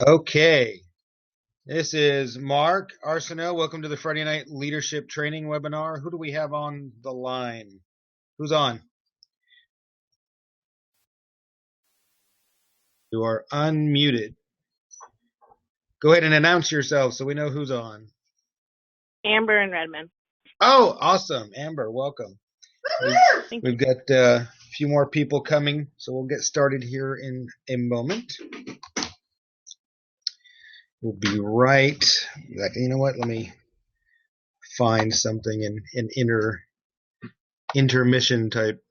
Okay, this is Mark Arsenault. Welcome to the Friday Night Leadership Training webinar. Who do we have on the line? Who's on? You are unmuted. Go ahead and announce yourself so we know who's on. Amber and Redmond. Oh, awesome. Amber, welcome. We've got a few more people coming, so we'll get started here in a moment. We'll be right. You know what? Let me find something in intermission type.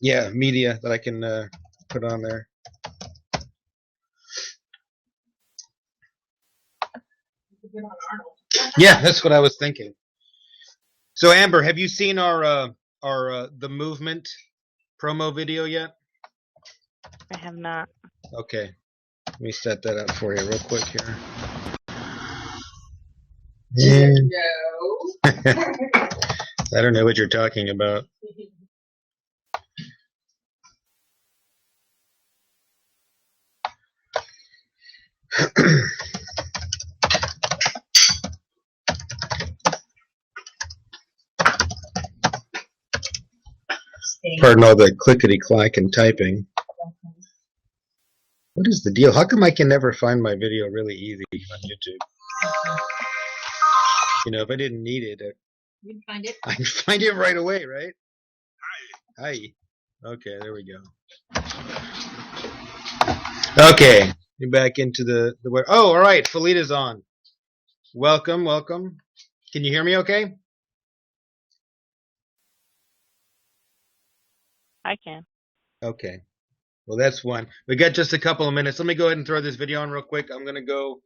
Yeah, media that I can put on there. Yeah, that's what I was thinking. So Amber, have you seen our the movement promo video yet? I have not. Okay, let me set that up for you real quick here. I don't know what you're talking about. Pardon all the clickety-clack and typing. What is the deal? How come I can never find my video really easy on YouTube? You know, if I didn't need it, You'd find it. I'd find it right away, right? Hi. Okay, there we go. Okay, you're back into the web. Oh, all right, Felita's on. Welcome. Can you hear me okay? I can. Okay. Well, that's one. We got just a couple of minutes. Let me go ahead and throw this video on real quick. I'm going to go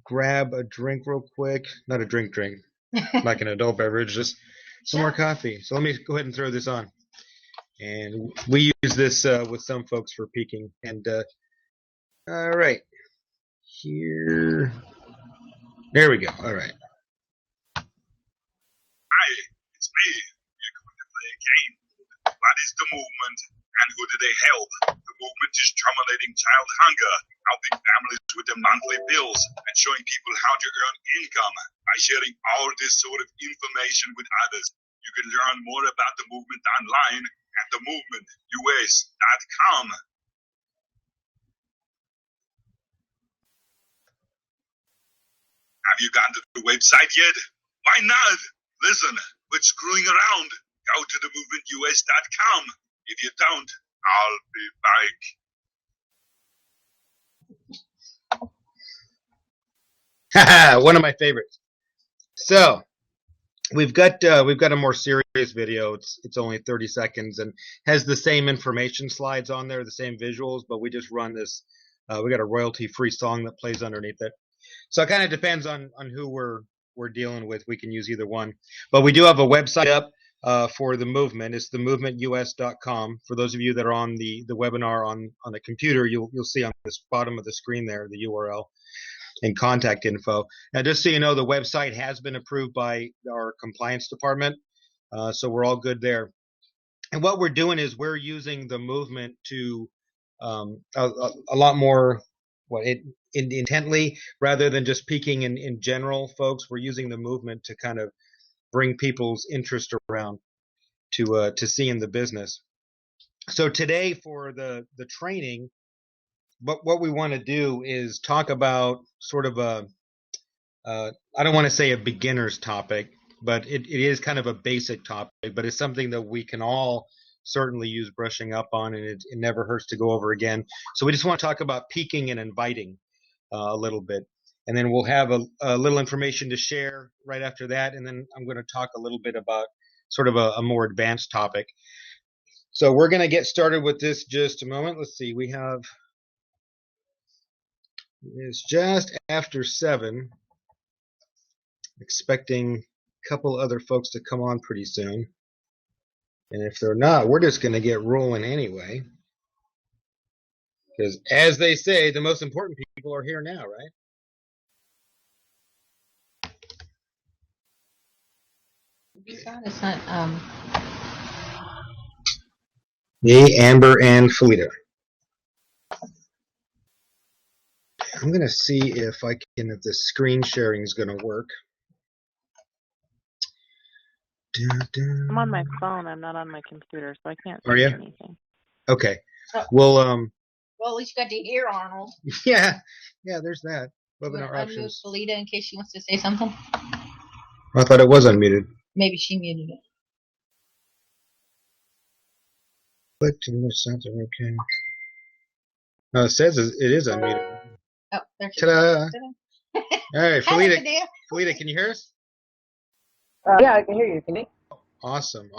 grab a drink real quick. Not a drink, like an adult beverage, just some more coffee. So let me go ahead and throw this on. And we use this with some folks for peaking. And all right. Here. There we go. All right. Hi, it's me. We're going to play a game. What is the movement and who do they help? The movement is terminating child hunger, helping families with their monthly bills, and showing people how to earn income by sharing all this sort of information with others. You can learn more about the movement online at themovementus.com. Have you gone to the website yet? Why not? Listen, quit screwing around. Go to themovementus.com. If you don't, I'll be back. One of my favorites. So we've got a more serious video. It's only 30 seconds and has the same information slides on there, the same visuals, but we just run this. We got a royalty-free song that plays underneath it. So it kind of depends on who we're dealing with. We can use either one, but we do have a website up for the movement. It's themovementus.com. For those of you that are on the webinar on a computer, you'll see on the bottom of the screen there the URL and contact info. Now, just so you know, the website has been approved by our compliance department, so we're all good there. And what we're doing is we're using the movement to a lot more intently rather than just peaking in general, folks. We're using the movement to kind of bring people's interest around to seeing the business. So today for the training, what we want to do is talk about sort of I don't want to say a beginner's topic, but it is kind of a basic topic, but it's something that we can all certainly use brushing up on, and it never hurts to go over again. So we just want to talk about peaking and inviting a little bit. And then we'll have a little information to share right after that, and then I'm going to talk a little bit about sort of a more advanced topic. So we're going to get started with this just a moment. Let's see, we have, it's just after 7. Expecting a couple other folks to come on pretty soon. And if they're not, we're just going to get rolling anyway. Because as they say, the most important people are here now, right? It's not, Me, Amber, and Felita. I'm going to see if the screen sharing is going to work. I'm on my phone. I'm not on my computer, so I can't Are see you? anything. Okay. Oh. Well, Well, at least you got to hear Arnold. yeah, there's that. You Webinar want to unmute options. Felita in case she wants to say something? I thought it was unmuted. Maybe she muted it. Click to the center. Okay. No, it says it is unmuted. Oh, there she Ta-da! is. All right, Hi, Felita. Padilla. Felita, can you hear us? Yeah, I can hear you. Can you? Awesome.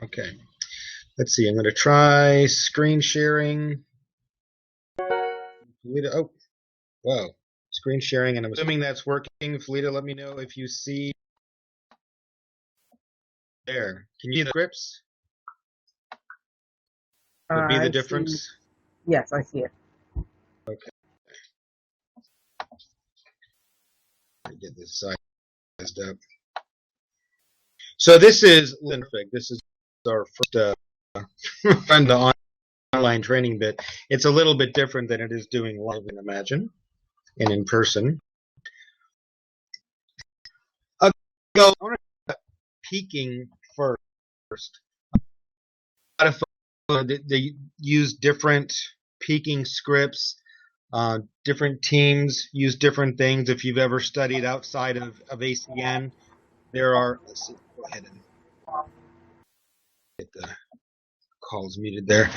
Okay. Let's see. I'm going to try screen sharing. Felita, oh, wow. Screen sharing, and I'm assuming that's working. Felita, let me know if you see there. Can you see the scripts? Would be the difference? Yes, I see it. Okay. Let me get this sized up. So this is Linfig. This is our first run the online training bit. It's a little bit different than it is doing live in Imagine and in person. I'll go peaking first. A lot of they use different peaking scripts. Different teams use different things. If you've ever studied outside of ACN, there are. Let's see. Go ahead and get the calls muted there.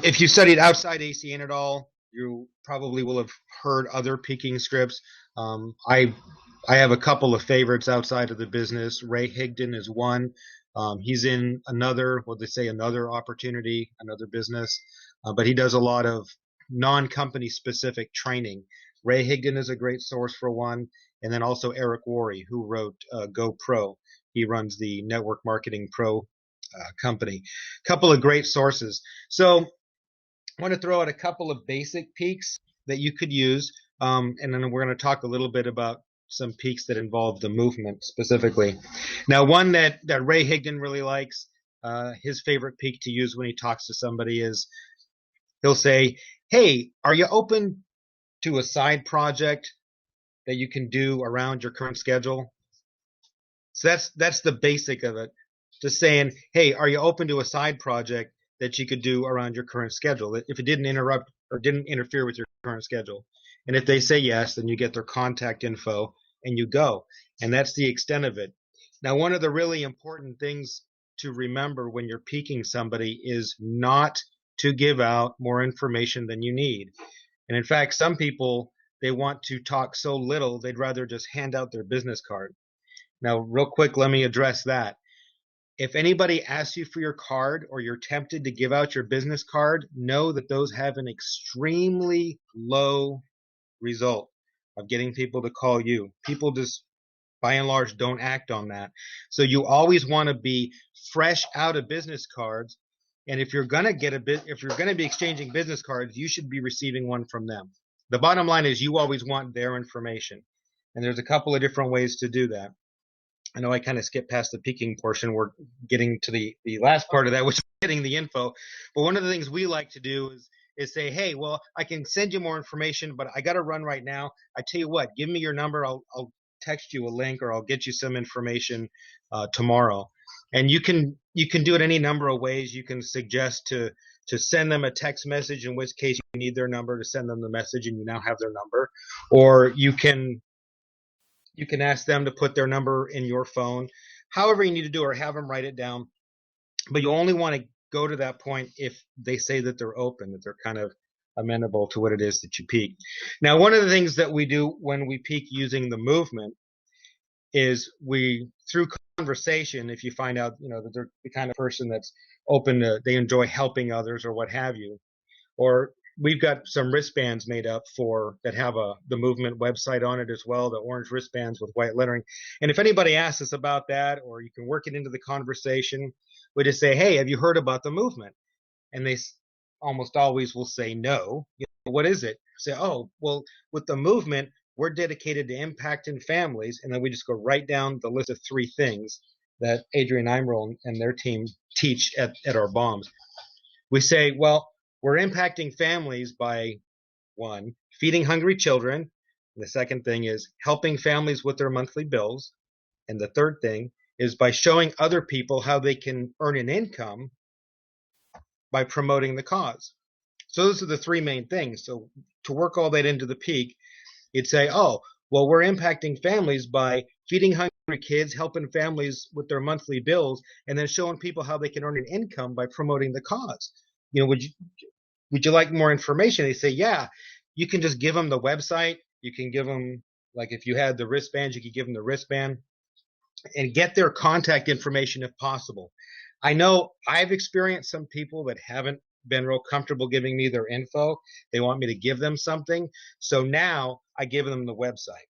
If you studied outside ACN at all, you probably will have heard other peaking scripts. I have a couple of favorites outside of the business. Ray Higdon is one. He's in another opportunity, another business, but he does a lot of non-company specific training. Ray Higdon is a great source for one, and then also Eric Worre, who wrote GoPro. He runs the Network Marketing Pro company. A couple of great sources. So I want to throw out a couple of basic peaks that you could use, and then we're going to talk a little bit about some peaks that involve the movement specifically. Now, one that Ray Higdon really likes, his favorite peak to use when he talks to somebody is he'll say, "Hey, are you open to a side project that you can do around your current schedule?" So that's the basic of it. Just saying, "Hey, are you open to a side project that you could do around your current schedule if it didn't interrupt or didn't interfere with your current schedule?" And if they say yes, then you get their contact info and you go. And that's the extent of it. Now, one of the really important things to remember when you're peaking somebody is not to give out more information than you need. And in fact, some people, they want to talk so little, they'd rather just hand out their business card. Now, real quick, let me address that. If anybody asks you for your card or you're tempted to give out your business card, know that those have an extremely low result of getting people to call you. People just, by and large, don't act on that. So you always want to be fresh out of business cards. And if you're going to be exchanging business cards, you should be receiving one from them. The bottom line is you always want their information. And there's a couple of different ways to do that. I know I kind of skipped past the peaking portion. We're getting to the last part of that, which is getting the info. But one of the things we like to do is say, "Hey, well, I can send you more information, but I got to run right now. I tell you what, give me your number. I'll text you a link or I'll get you some information tomorrow." And you can do it any number of ways. You can suggest to send them a text message, in which case you need their number to send them the message, and you now have their number. Or you can ask them to put their number in your phone. However you need to do it, or have them write it down. But you only want to go to that point if they say that they're open, that they're kind of amenable to what it is that you peak. Now, one of the things that we do when we peak using the movement is through conversation, if you find out, that they're the kind of person that's open to, they enjoy helping others or what have you, or we've got some wristbands made up that have the movement website on it as well, the orange wristbands with white lettering. And if anybody asks us about that, or you can work it into the conversation, we just say, "Hey, have you heard about the movement?" And they almost always will say no. What is it? Say, "Oh, well, with the movement, we're dedicated to impacting families." And then we just go right down the list of 3 things that Adrian Eimrel and their team teach at our bombs. We say, well, we're impacting families by one, feeding hungry children. And the second thing is helping families with their monthly bills. And the third thing is by showing other people how they can earn an income by promoting the cause. So those are the three main things. So to work all that into the peak, you'd say, oh, well, we're impacting families by feeding hungry kids, helping families with their monthly bills, and then showing people how they can earn an income by promoting the cause. Would you like more information? They say, yeah. You can just give them the website. You can give them, like if you had the wristband, you could give them the wristband and get their contact information if possible. I know I've experienced some people that haven't been real comfortable giving me their info. They want me to give them something. So now I give them the website.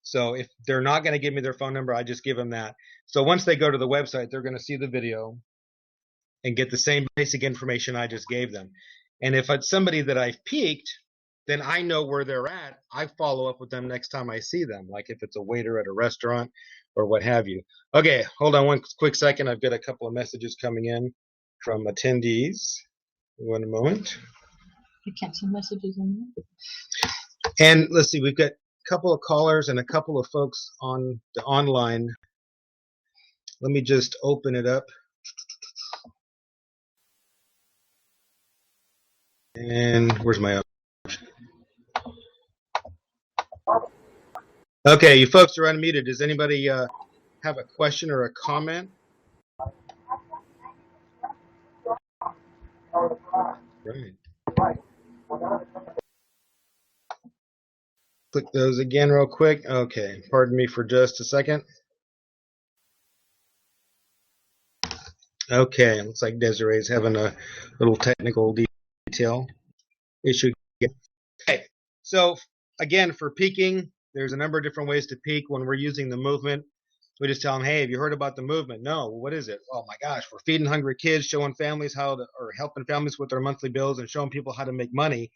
So if they're not going to give me their phone number, I just give them that. So once they go to the website, they're going to see the video and get the same basic information I just gave them. And if it's somebody that I've peaked, then I know where they're at. I follow up with them next time I see them, like if it's a waiter at a restaurant or what have you. Okay, hold on one quick second. I've got a couple of messages coming in from attendees. One moment. You can't send messages in there. And let's see, we've got a couple of callers and a couple of folks on the online. Let me just open it up. And where's my option? Okay, you folks are unmuted. Does anybody have a question or a comment? Right. Click those again real quick. Okay, pardon me for just a second. Okay, looks like Desiree's having a little technical detail issue. Okay, so again, for peaking, there's a number of different ways to peak. When we're using the movement, we just tell them, hey, have you heard about the movement? No, what is it? Oh my gosh, we're feeding hungry kids, showing families or helping families with their monthly bills and showing people how to make money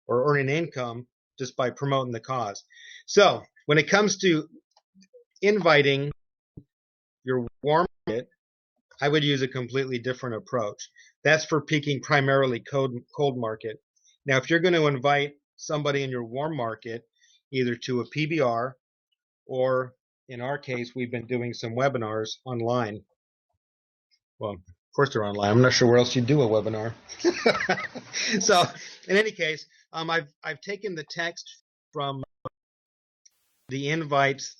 or earn an income just by promoting the cause. So when it comes to inviting your warm market, I would use a completely different approach. That's for peaking primarily cold market. Now, if you're going to invite somebody in your warm market, either to a PBR or in our case, we've been doing some webinars online. Well, of course they're online. I'm not sure where else you do a webinar. So in any case, I've taken the text from the invites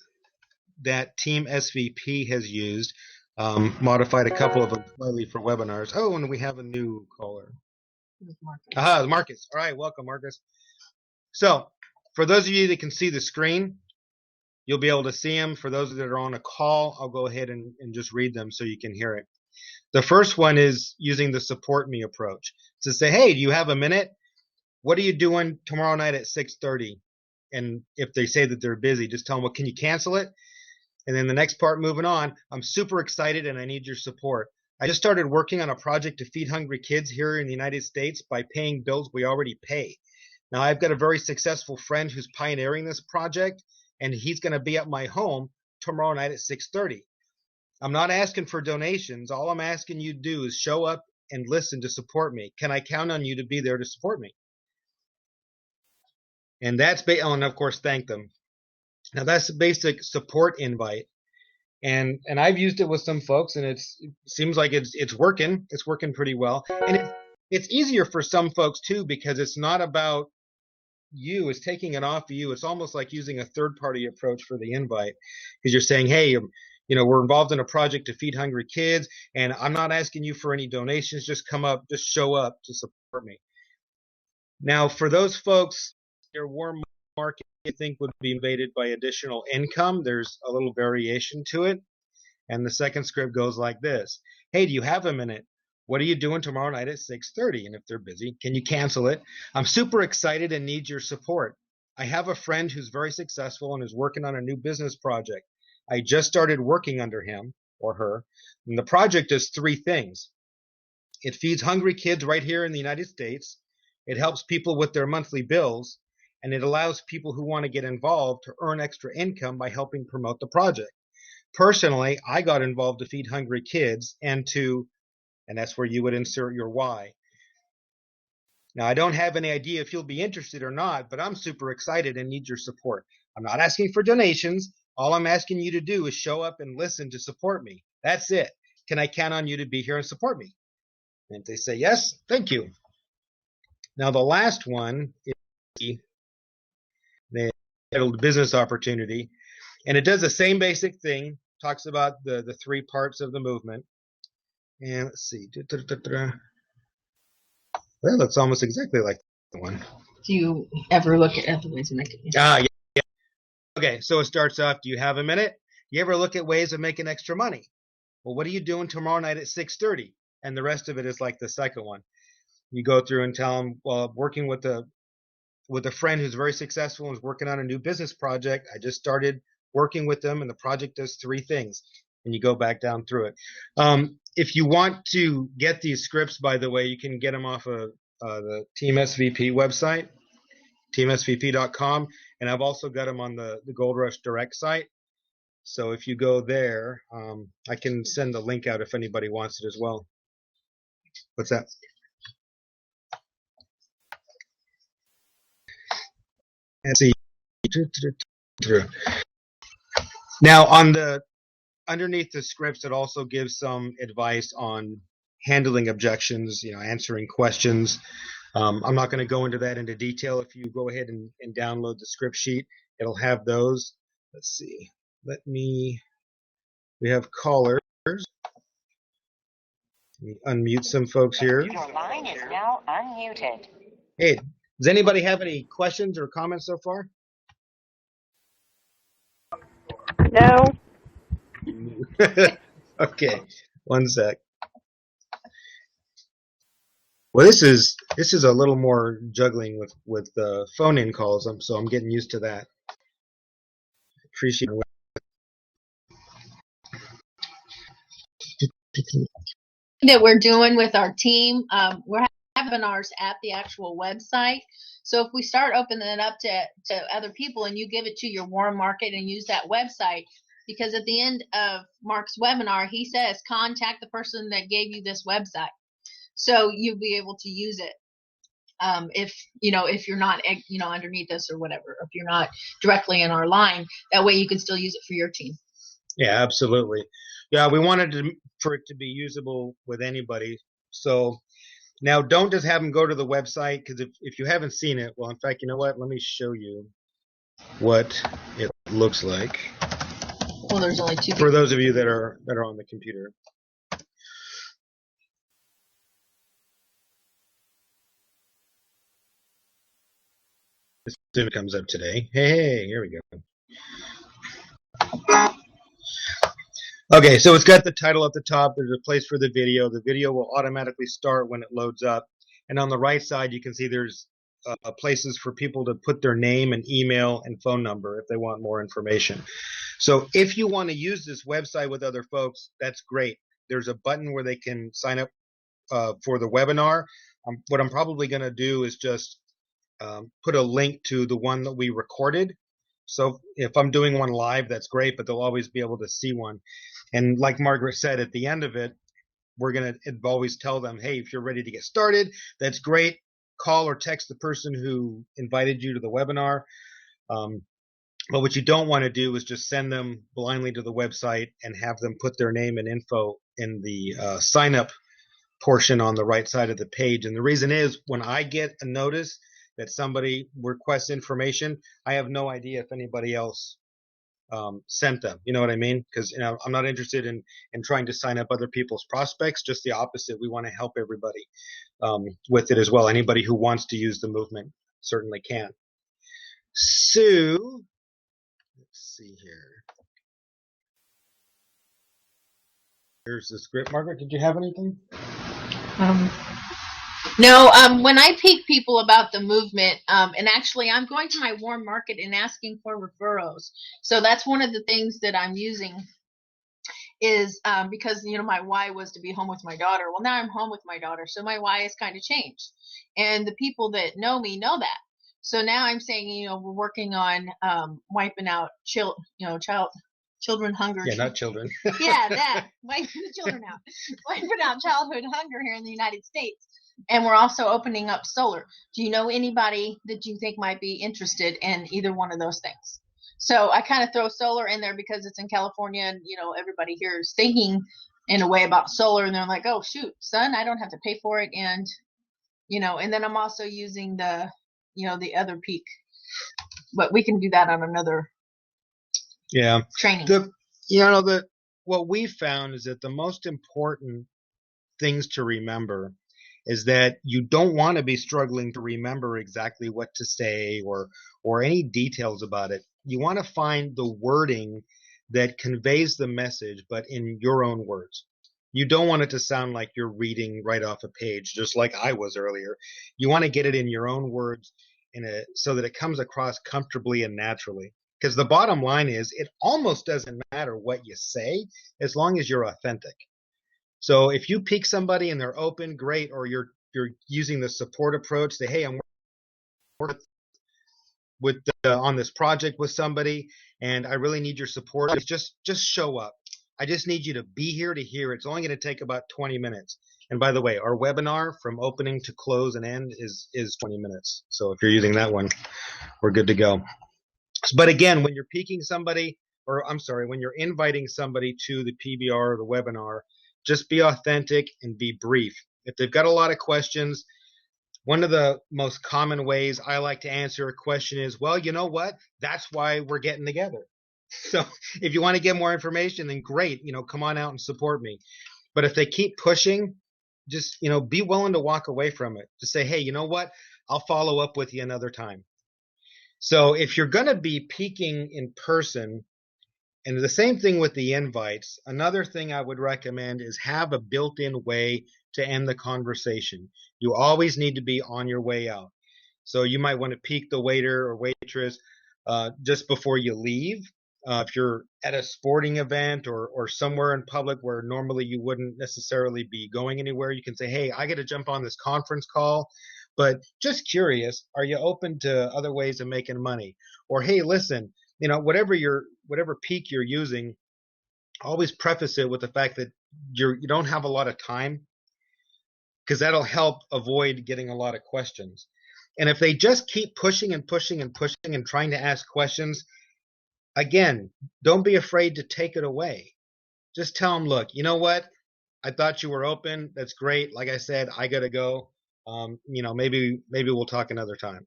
that Team SVP has used, modified a couple of them slightly for webinars. Oh, and we have a new caller. Aha, Marcus. All right, welcome, Marcus. So for those of you that can see the screen, you'll be able to see them. For those that are on a call, I'll go ahead and just read them so you can hear it. The first one is using the support me approach. To say, hey, do you have a minute? What are you doing tomorrow night at 6:30? And if they say that they're busy, just tell them, well, can you cancel it? And then the next part, moving on, I'm super excited and I need your support. I just started working on a project to feed hungry kids here in the United States by paying bills we already pay. Now, I've got a very successful friend who's pioneering this project, and he's going to be at my home tomorrow night at 6:30. I'm not asking for donations. All I'm asking you to do is show up and listen to support me. Can I count on you to be there to support me? And that's and of course, thank them. Now, that's the basic support invite. And I've used it with some folks, and it seems like it's working. It's working pretty well. And it's easier for some folks, too, because it's not about you. It's taking it off of you. It's almost like using a third-party approach for the invite, because you're saying, hey, we're involved in a project to feed hungry kids, and I'm not asking you for any donations. Just come up, just show up to support me. Now, for those folks, their warm market, I think, would be invaded by additional income. There's a little variation to it. And the second script goes like this. Hey, do you have a minute? What are you doing tomorrow night at 6:30? And if they're busy, can you cancel it? I'm super excited and need your support. I have a friend who's very successful and is working on a new business project. I just started working under him or her. And the project does three things. It feeds hungry kids right here in the United States. It helps people with their monthly bills. And it allows people who want to get involved to earn extra income by helping promote the project. Personally, I got involved to feed hungry kids and that's where you would insert your why. Now, I don't have any idea if you'll be interested or not, but I'm super excited and need your support. I'm not asking for donations. All I'm asking you to do is show up and listen to support me. That's it. Can I count on you to be here and support me? And if they say yes, thank you. Now, the last one is the titled Business Opportunity. And it does the same basic thing, talks about the three parts of the movement. And let's see. Well, it looks almost exactly like the one. Do you ever look at other ways of making it? Yeah. Okay, so it starts off, do you have a minute? You ever look at ways of making extra money? Well, what are you doing tomorrow night at 6:30? And the rest of it is like the second one. You go through and tell them, well, working with a friend who's very successful and is working on a new business project. I just started working with them, and the project does three things. And you go back down through it. If you want to get these scripts, by the way, you can get them off of the Team SVP website, teamsvp.com, and I've also got them on the Gold Rush Direct site. So if you go there, I can send the link out if anybody wants it as well. What's that? Let's see. Now, underneath the scripts, it also gives some advice on handling objections, answering questions. I'm not going to go into that into detail. If you go ahead and download the script sheet, it'll have those. Let's see. We have callers. Let me unmute some folks here. Your line is now unmuted. Hey, does anybody have any questions or comments so far? No. Okay, one sec. Well, this is a little more juggling with phone-in calls, so I'm getting used to that. Appreciate it. That we're doing with our team, we're having webinars at the actual website. So if we start opening it up to other people and you give it to your warm market and use that website, because at the end of Mark's webinar, he says, contact the person that gave you this website. So you'll be able to use it if you're not, underneath us or whatever, if you're not directly in our line, that way you can still use it for your team. Yeah, absolutely. Yeah, we wanted for it to be usable with anybody. So now don't just have them go to the website, because if you haven't seen it, well, in fact, you know what? Let me show you what it looks like. Well, there's only two. For those of you that are on the computer. This soon comes up today. Hey, here we go. Okay, so it's got the title at the top. There's a place for the video. The video will automatically start when it loads up. And on the right side, you can see there's places for people to put their name and email and phone number if they want more information. So if you want to use this website with other folks, that's great. There's a button where they can sign up for the webinar. What I'm probably going to do is just put a link to the one that we recorded. So if I'm doing one live, that's great, but they'll always be able to see one. And like Margaret said, at the end of it, we're going to always tell them, hey, if you're ready to get started, that's great. Call or text the person who invited you to the webinar. But what you don't want to do is just send them blindly to the website and have them put their name and info in the sign up portion on the right side of the page. And the reason is, when I get a notice that somebody requests information, I have no idea if anybody else sent them. You know what I mean? Because I'm not interested in trying to sign up other people's prospects. Just the opposite. We want to help everybody with it as well. Anybody who wants to use the movement certainly can. So let's see here. Here's the script. Margaret, did you have anything? No, when I pique people about the movement, and actually I'm going to my warm market and asking for referrals. So that's one of the things that I'm using is because, my why was to be home with my daughter. Well, now I'm home with my daughter, so my why has kind of changed. And the people that know me know that. So now I'm saying, we're working on wiping out children hunger. Yeah, not children. Yeah, that. Wiping the children out. Wiping out childhood hunger here in the United States. And we're also opening up solar. Do you know anybody that you think might be interested in either one of those things? So I kind of throw solar in there because it's in California, and everybody here is thinking in a way about solar, and they're like, oh shoot, son, I don't have to pay for it. And and then I'm also using the other peak, but we can do that on another Yeah. training. What we found is that the most important things to remember is that you don't want to be struggling to remember exactly what to say or any details about it. You want to find the wording that conveys the message, but in your own words. You don't want it to sound like you're reading right off a page, just like I was earlier. You want to get it in your own words so that it comes across comfortably and naturally. Because the bottom line is, it almost doesn't matter what you say as long as you're authentic. So if you pique somebody and they're open, great, or you're using the support approach, say, hey, I'm working on this project with somebody, and I really need your support. Just show up. I just need you to be here to hear. It's only going to take about 20 minutes. And by the way, our webinar from opening to close and end is 20 minutes. So if you're using that one, we're good to go. But again, when you're piquing somebody, when you're inviting somebody to the PBR or the webinar, just be authentic and be brief. If they've got a lot of questions, one of the most common ways I like to answer a question is, well, you know what? That's why we're getting together. So if you want to get more information, then great, come on out and support me. But if they keep pushing, just, be willing to walk away from it. Just say, hey, you know what? I'll follow up with you another time. So if you're going to be peaking in person, and the same thing with the invites, another thing I would recommend is have a built-in way to end the conversation. You always need to be on your way out. So you might want to peak the waiter or waitress just before you leave. If you're at a sporting event or somewhere in public where normally you wouldn't necessarily be going anywhere, you can say, hey, I got to jump on this conference call, but just curious, are you open to other ways of making money? Or, hey, listen, whatever peak you're using, always preface it with the fact that you don't have a lot of time, because that'll help avoid getting a lot of questions. And if they just keep pushing and pushing and pushing and trying to ask questions, again, don't be afraid to take it away. Just tell them, look, you know what? I thought you were open. That's great. Like I said, I got to go. Maybe we'll talk another time.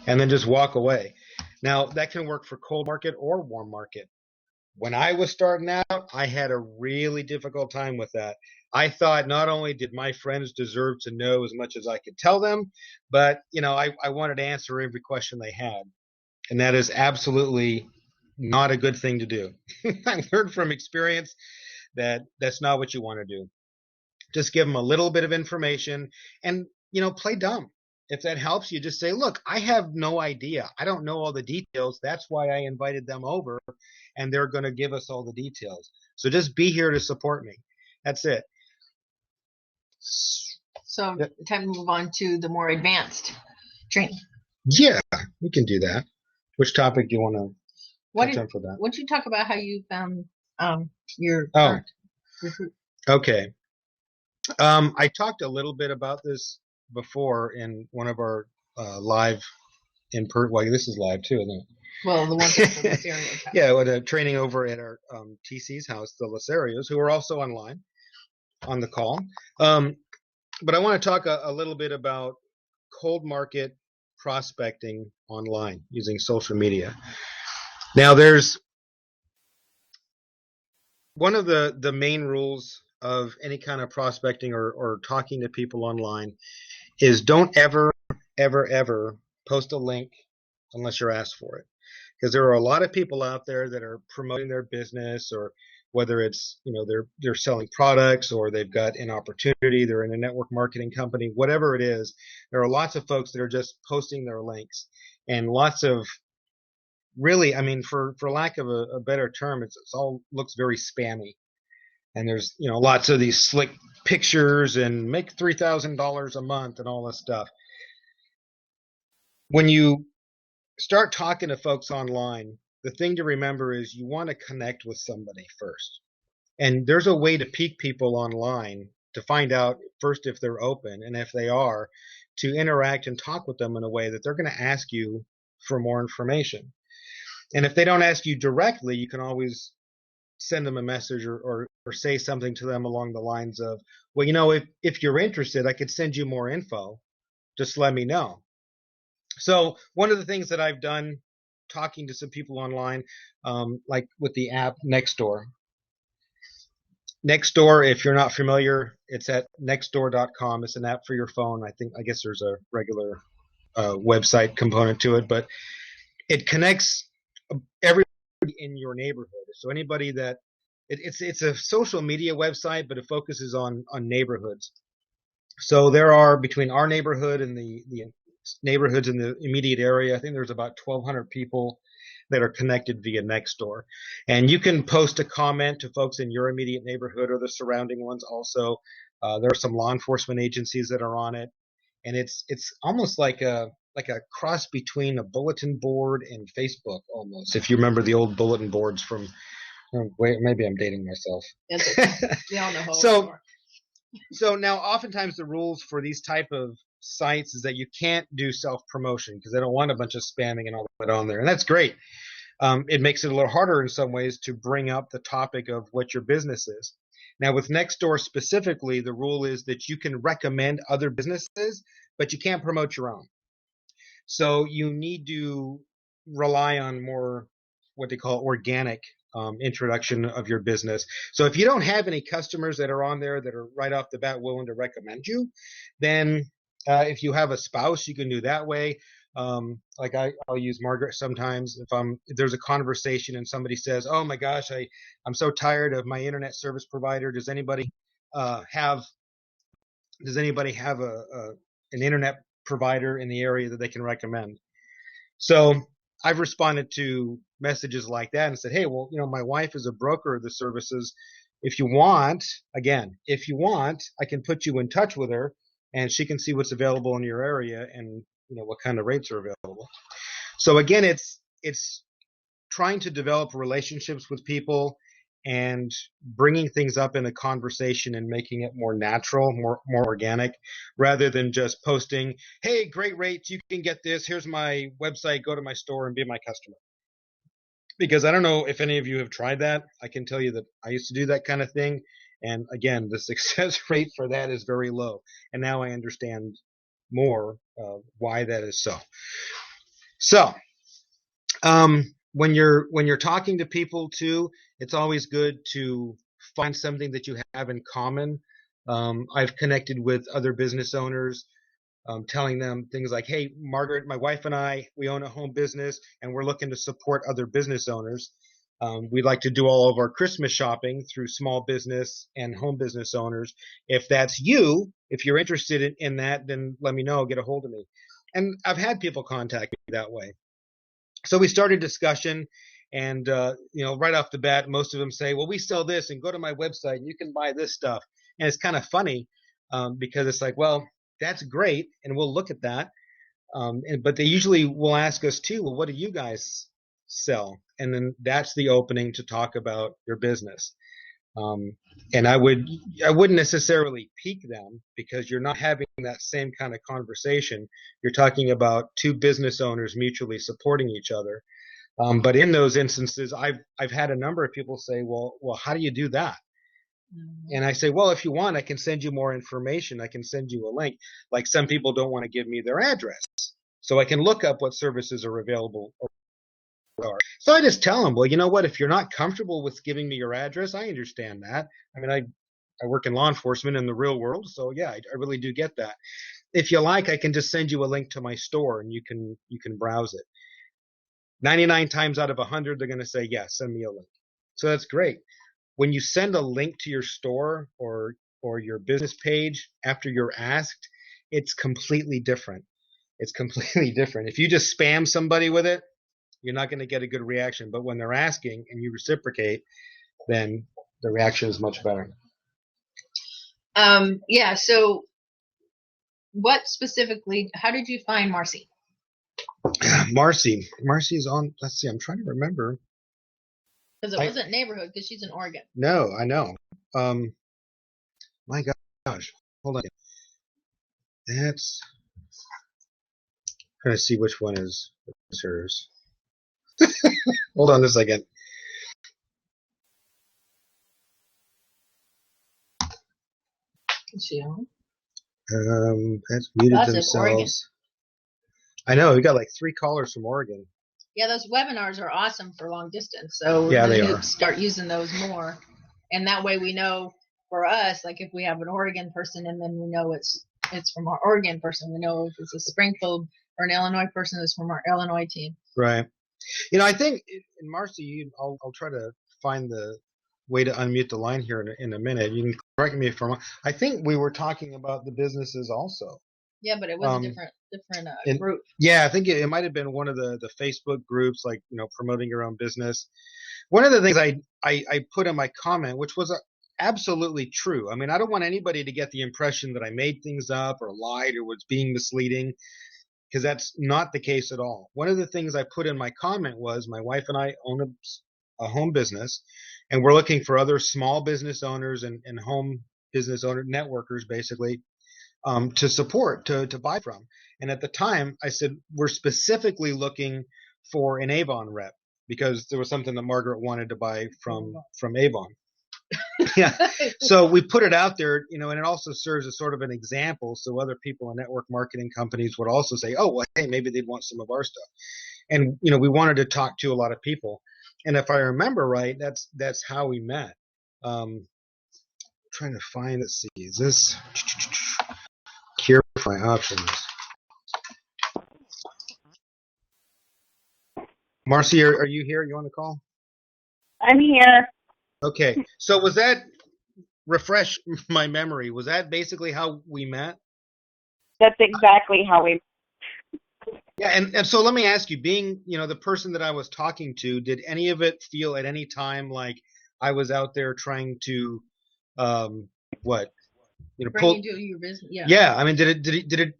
And then just walk away. Now, that can work for cold market or warm market. When I was starting out, I had a really difficult time with that. I thought not only did my friends deserve to know as much as I could tell them, but, I wanted to answer every question they had. And that is absolutely not a good thing to do. I learned from experience that that's not what you want to do. Just give them a little bit of information and, play dumb. If that helps you, just say, look, I have no idea. I don't know all the details. That's why I invited them over, and they're going to give us all the details. So just be here to support me. That's it. So time to move on to the more advanced training. Yeah, we can do that. Which topic do you want to touch on for that? Why don't you talk about how you found your current recruit? Okay. I talked a little bit about this before in one of our live well, this is live too, isn't it? Well, the one that yeah, with a training over at our TC's house, the Losarios, who are also online on the call. But I want to talk a little bit about cold market prospecting online using social media. Now, there's one of the main rules of any kind of prospecting or talking to people online is don't ever, ever, ever post a link unless you're asked for it. Because there are a lot of people out there that are promoting their business, or whether it's, they're selling products, or they've got an opportunity, they're in a network marketing company, whatever it is. There are lots of folks that are just posting their links, and lots of really, for lack of a better term, it's all looks very spammy. And there's, lots of these slick pictures and make $3,000 a month and all this stuff. When you start talking to folks online, the thing to remember is you want to connect with somebody first. And there's a way to pique people online to find out first if they're open, and if they are, to interact and talk with them in a way that they're going to ask you for more information. And if they don't ask you directly, you can always send them a message or say something to them along the lines of, well, if you're interested, I could send you more info. Just let me know. So one of the things that I've done talking to some people online, like with the app Nextdoor. Nextdoor, if you're not familiar, it's at nextdoor.com. It's an app for your phone. I guess there's a regular website component to it, but it connects everybody in your neighborhood. So anybody that it's a social media website, but it focuses on neighborhoods. So there are, between our neighborhood and the neighborhoods in the immediate area, I think there's about 1,200 people that are connected via Nextdoor. And you can post a comment to folks in your immediate neighborhood or the surrounding ones also. There are some law enforcement agencies that are on it. And it's almost like a cross between a bulletin board and Facebook almost, if you remember the old bulletin boards from, wait, maybe I'm dating myself. We all know how So, so now oftentimes the rules for these type of sites is that you can't do self-promotion because they don't want a bunch of spamming and all that on there. And that's great. It makes it a little harder in some ways to bring up the topic of what your business is. Now with Nextdoor specifically, the rule is that you can recommend other businesses, but you can't promote your own. So you need to rely on more what they call organic introduction of your business. So if you don't have any customers that are on there that are right off the bat willing to recommend you, then if you have a spouse, you can do that way. Like I'll use Margaret sometimes if there's a conversation and somebody says, "Oh my gosh, I'm so tired of my internet service provider. Does anybody have an internet provider in the area that they can recommend?" So I've responded to messages like that and said, "Hey, well, my wife is a broker of the services. If you want, I can put you in touch with her, and she can see what's available in your area and what kind of rates are available." So again, it's trying to develop relationships with people and bringing things up in a conversation and making it more natural, more organic, rather than just posting, "Hey, great rates, you can get this. Here's my website. Go to my store and be my customer." Because I don't know if any of you have tried that. I can tell you that I used to do that kind of thing. And again, the success rate for that is very low. And now I understand more why that is so. So when you're talking to people too, it's always good to find something that you have in common. I've connected with other business owners, telling them things like, "Hey, Margaret, my wife and I, we own a home business and we're looking to support other business owners. We'd like to do all of our Christmas shopping through small business and home business owners. If that's you, if you're interested in that, then let me know, get a hold of me." And I've had people contact me that way. So we started discussion, and right off the bat, most of them say, "Well, we sell this, and go to my website and you can buy this stuff." And it's kind of funny because it's like, well, that's great, and we'll look at that. But they usually will ask us too, "Well, what do you guys sell?" And then that's the opening to talk about your business. And I wouldn't necessarily pique them because you're not having that same kind of conversation. You're talking about two business owners mutually supporting each other. But in those instances, I've had a number of people say, well, how do you do that? And I say, well, if you want, I can send you more information. I can send you a link. Like some people don't want to give me their address. So I can look up what services are available. So I just tell them, well, you know what? If you're not comfortable with giving me your address, I understand that. I mean, I work in law enforcement in the real world. So yeah, I really do get that. If you like, I can just send you a link to my store and you can browse it. 99 times out of 100, they're going to say, yes, send me a link. So that's great. When you send a link to your store or your business page after you're asked, it's completely different. It's completely different. If you just spam somebody with it, you're not going to get a good reaction. But when they're asking and you reciprocate, then the reaction is much better. Yeah. So what specifically, how did you find Marcy? Marcy's on, let's see, I'm trying to remember. Because it wasn't neighborhood because she's in Oregon. No, I know. My God, gosh, hold on. That's trying to see which one is hers. Hold on a second. Is she on? That's muted That's in Oregon. themselves. I know we got like 3 callers from Oregon. Yeah, those webinars are awesome for long distance. So Yeah, we they need are. to start using those more. And that way we know for us, like if we have an Oregon person and then we know it's from our Oregon person, we know if it's a Springfield or an Illinois person, it's from our Illinois team. Right. You know, I think, and Marcy, I'll try to find the way to unmute the line here in a minute. You can correct me if I'm wrong. I think we were talking about the businesses also. Yeah, but it was a different group. Yeah, I think it might have been one of the Facebook groups, like, you know, promoting your own business. One of the things I put in my comment, which was absolutely true. I mean, I don't want anybody to get the impression that I made things up or lied or was being misleading, because that's not the case at all. One of the things I put in my comment was my wife and I own a home business, and we're looking for other small business owners and home business owner networkers, basically, to support, to buy from. And at the time, I said, we're specifically looking for an Avon rep, because there was something that Margaret wanted to buy from Avon. Yeah. So we put it out there, you know, and it also serves as sort of an example. So other people in network marketing companies would also say, oh, well, hey, maybe they'd want some of our stuff. And, you know, we wanted to talk to a lot of people. And if I remember right, that's how we met. Trying to find, let's see, is this Care for my options? Marcy, are you here? You on the call? I'm here. Okay. So was that, refresh my memory, was that basically how we met? That's exactly how we. Yeah, and so let me ask you, being, you know, the person that I was talking to, did any of it feel at any time like I was out there trying to, what, you know, Bring you to your business. Yeah. Yeah, I mean, did it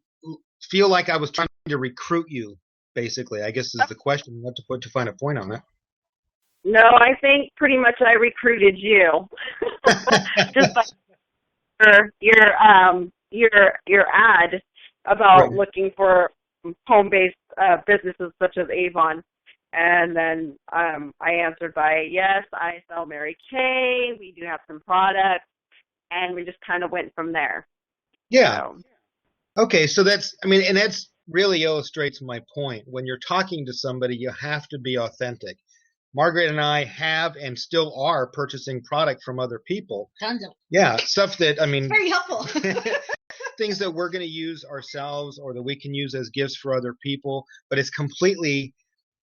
feel like I was trying to recruit you, basically? I guess is the question. You have to put to find a point on it. No, I think pretty much I recruited you. Just like your ad about Right. looking for home-based businesses such as Avon. And then I answered by, yes, I sell Mary Kay. We do have some products. And we just kind of went from there. Yeah. So. Okay, so that's, I mean, and that's really illustrates my point. When you're talking to somebody, you have to be authentic. Margaret and I have and still are purchasing product from other people. Tons of Yeah, stuff that, I mean, very helpful. things that we're going to use ourselves or that we can use as gifts for other people, but it's completely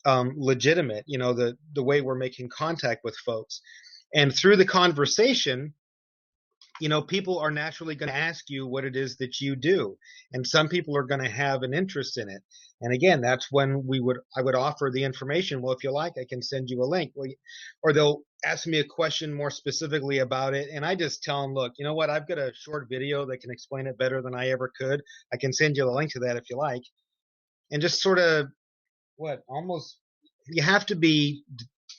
legitimate, you know, the way we're making contact with folks. And through the conversation, you know, people are naturally going to ask you what it is that you do. And some people are going to have an interest in it. And again, that's when I would offer the information. Well, if you like, I can send you a link. Well, or they'll ask me a question more specifically about it. And I just tell them, look, you know what? I've got a short video that can explain it better than I ever could. I can send you the link to that if you like. And just sort of almost, you have to be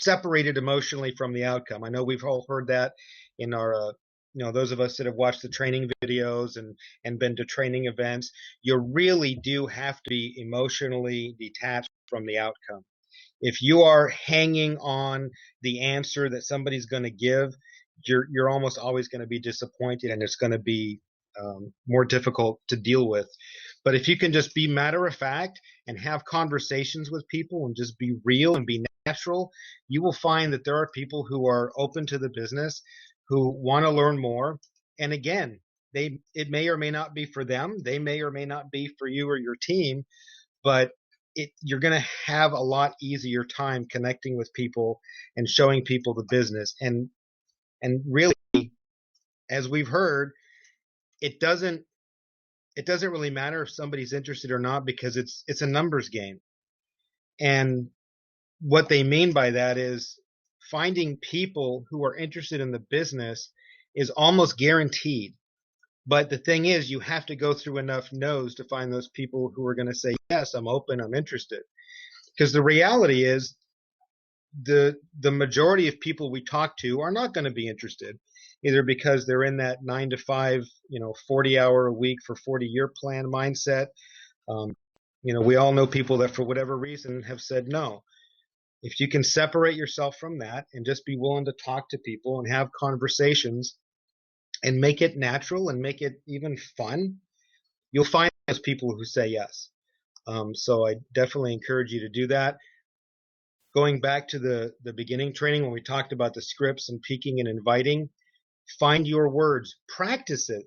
separated emotionally from the outcome. I know we've all heard that in our, you know, those of us that have watched the training videos and been to training events, you really do have to be emotionally detached from the outcome. If you are hanging on the answer that somebody's going to give, you're almost always going to be disappointed, and it's going to be more difficult to deal with. But if you can just be matter of fact and have conversations with people and just be real and be natural, you will find that there are people who are open to the business, who want to learn more. And again, it may or may not be for them. They may or may not be for you or your team, but you're going to have a lot easier time connecting with people and showing people the business. And really, as we've heard, it doesn't really matter if somebody's interested or not, because it's a numbers game. And what they mean by that is finding people who are interested in the business is almost guaranteed. But the thing is, you have to go through enough no's to find those people who are going to say, yes, I'm open, I'm interested. Because the reality is the majority of people we talk to are not going to be interested. either because they're in that 9 to 5, 40-hour a week for 40-year plan mindset. We all know people that for whatever reason have said no. If you can separate yourself from that and just be willing to talk to people and have conversations and make it natural and make it even fun, you'll find those people who say yes. So I definitely encourage you to do that. Going back to the beginning training when we talked about the scripts and peaking and inviting, find your words, practice it.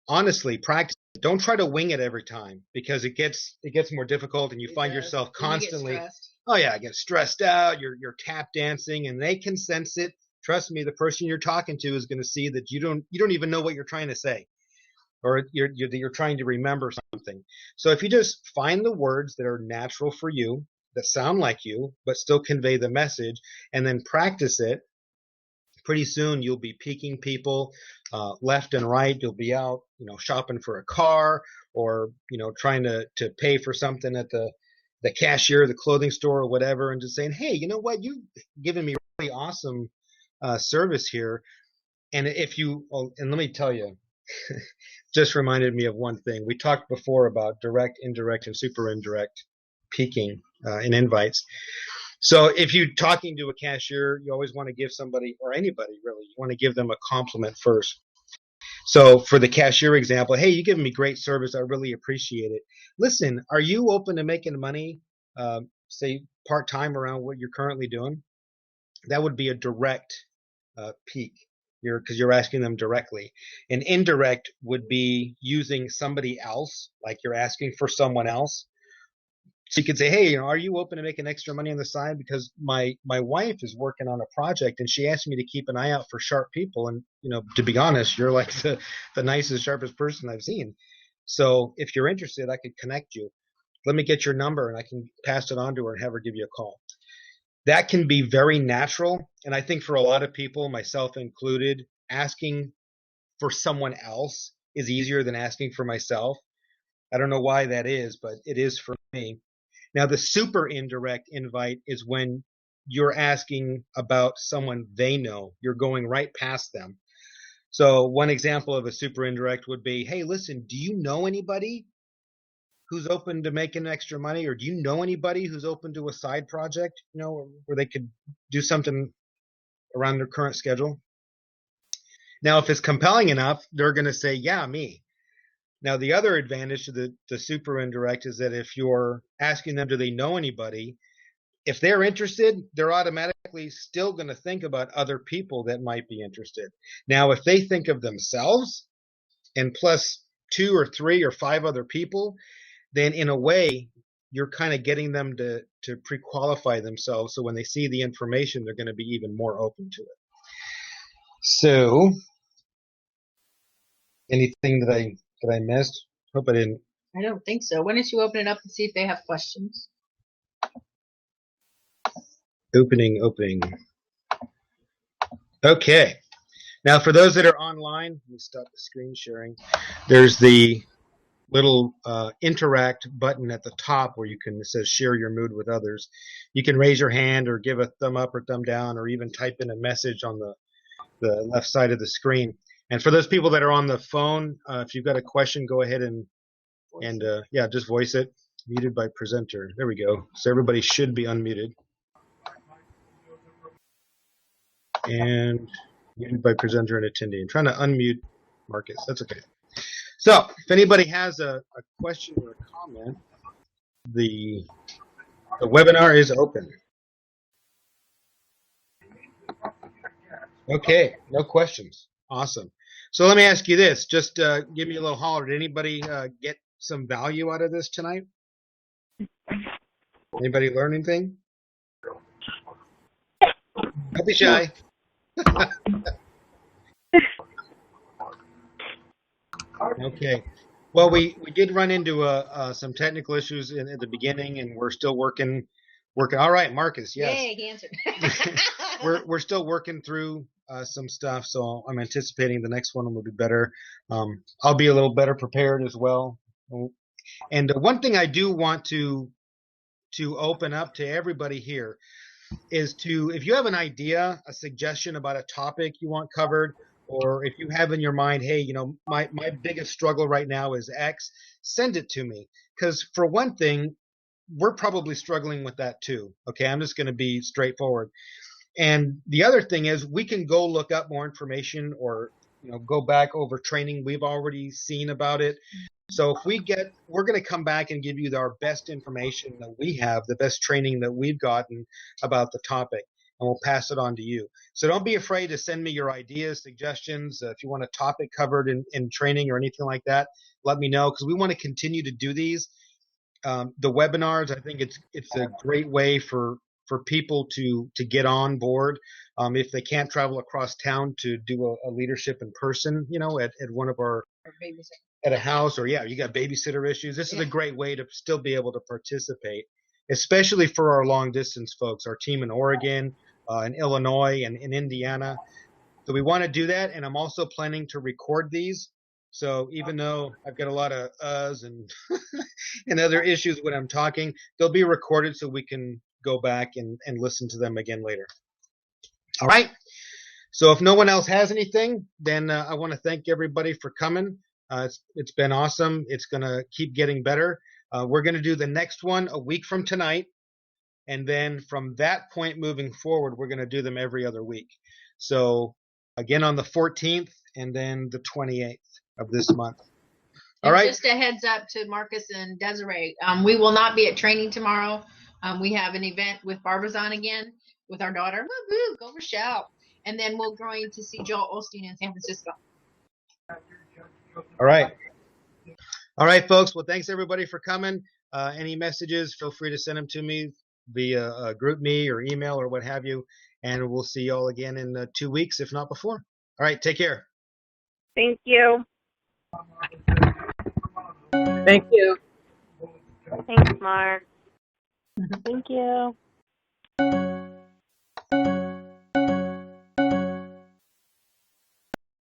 Honestly, practice it. Don't try to wing it every time, because it gets more difficult and you find yourself constantly, I get stressed out, you're tap dancing, and they can sense it. Trust me, the person you're talking to is going to see that you don't even know what you're trying to say, or you're trying to remember something. So if you just find the words that are natural for you, that sound like you, but still convey the message, and then practice it, pretty soon you'll be peaking people left and right. You'll be out, shopping for a car, or, trying to pay for something at the cashier, the clothing store, or whatever, and just saying, hey, you know what, you've given me really awesome service here. And and let me tell you, just reminded me of one thing. We talked before about direct, indirect, and super indirect peaking in invites. So if you're talking to a cashier, you always want to give somebody, or anybody really, you want to give them a compliment first. So for the cashier example, hey, you giving me great service. I really appreciate it. Listen, are you open to making money, say part-time around what you're currently doing? That would be a direct peak, because you're asking them directly. An indirect would be using somebody else, like you're asking for someone else. So you could say, hey, are you open to making extra money on the side? Because my wife is working on a project and she asked me to keep an eye out for sharp people. And, to be honest, you're like the nicest, sharpest person I've seen. So if you're interested, I could connect you. Let me get your number and I can pass it on to her and have her give you a call. That can be very natural. And I think for a lot of people, myself included, asking for someone else is easier than asking for myself. I don't know why that is, but it is for me. Now, the super indirect invite is when you're asking about someone they know. You're going right past them. So one example of a super indirect would be, hey, listen, do you know anybody who's open to making extra money? Or do you know anybody who's open to a side project, where they could do something around their current schedule? Now, if it's compelling enough, they're going to say, yeah, me. Now, the other advantage to the super indirect is that if you're asking them, do they know anybody? If they're interested, they're automatically still going to think about other people that might be interested. Now, if they think of themselves and plus 2 or 3 or 5 other people, then in a way, you're kind of getting them to pre-qualify themselves. So when they see the information, they're going to be even more open to it. So anything that I missed? Hope I didn't. I don't think so. Why don't you open it up and see if they have questions? Opening. Okay. Now, for those that are online, let me stop the screen sharing. There's the little interact button at the top where it says share your mood with others. You can raise your hand or give a thumb up or thumb down, or even type in a message on the left side of the screen. And for those people that are on the phone, if you've got a question, go ahead and just voice it. Muted by presenter. There we go. So everybody should be unmuted. And muted by presenter and attendee. I'm trying to unmute Marcus. That's okay. So if anybody has a question or a comment, the webinar is open. Okay, no questions. Awesome. So let me ask you this. Just give me a little holler. Did anybody get some value out of this tonight? Anybody learn anything? Don't be shy. Okay. Well, we did run into some technical issues at the beginning, and we're still working. All right, Marcus. Yes. Yay, he answered. we're still working through some stuff, so I'm anticipating the next one will be better. I'll be a little better prepared as well. And one thing I do want to open up to everybody here is if you have an idea, a suggestion about a topic you want covered, or if you have in your mind, hey, my biggest struggle right now is X, send it to me. Because for one thing, we're probably struggling with that too. Okay, I'm just going to be straightforward. And the other thing is we can go look up more information or go back over training we've already seen about it. So if we're going to come back and give you our best information that we have, the best training that we've gotten about the topic, and we'll pass it on to you. So don't be afraid to send me your ideas, suggestions. If you want a topic covered in training or anything like that, let me know, because we want to continue to do these. The webinars, I think it's a great way for people to get on board if they can't travel across town to do a leadership in person, at one of our at a house, or you got babysitter issues. This is a great way to still be able to participate, especially for our long distance folks, our team in Oregon, in Illinois, and in Indiana. So we want to do that, and I'm also planning to record these. So even though I've got a lot of uhs and and other issues when I'm talking, they'll be recorded so we can go back and listen to them again later. All right. So if no one else has anything, then I want to thank everybody for coming. It's been awesome. It's going to keep getting better. We're going to do the next one a week from tonight. And then from that point moving forward, we're going to do them every other week. So again on the 14th and then the 28th of this month. All And right. just a heads up to Marcus and Desiree. We will not be at training tomorrow. We have an event with Barbizon again with our daughter. Woo woo, go Rochelle. And then we're going to see Joel Osteen in San Francisco. All right. All right, folks. Well, thanks everybody for coming. Any messages, feel free to send them to me via GroupMe or email or what have you. And we'll see you all again in 2 weeks, if not before. All right. Take care. Thank you. Thank you. Thanks, Mark. Thank you.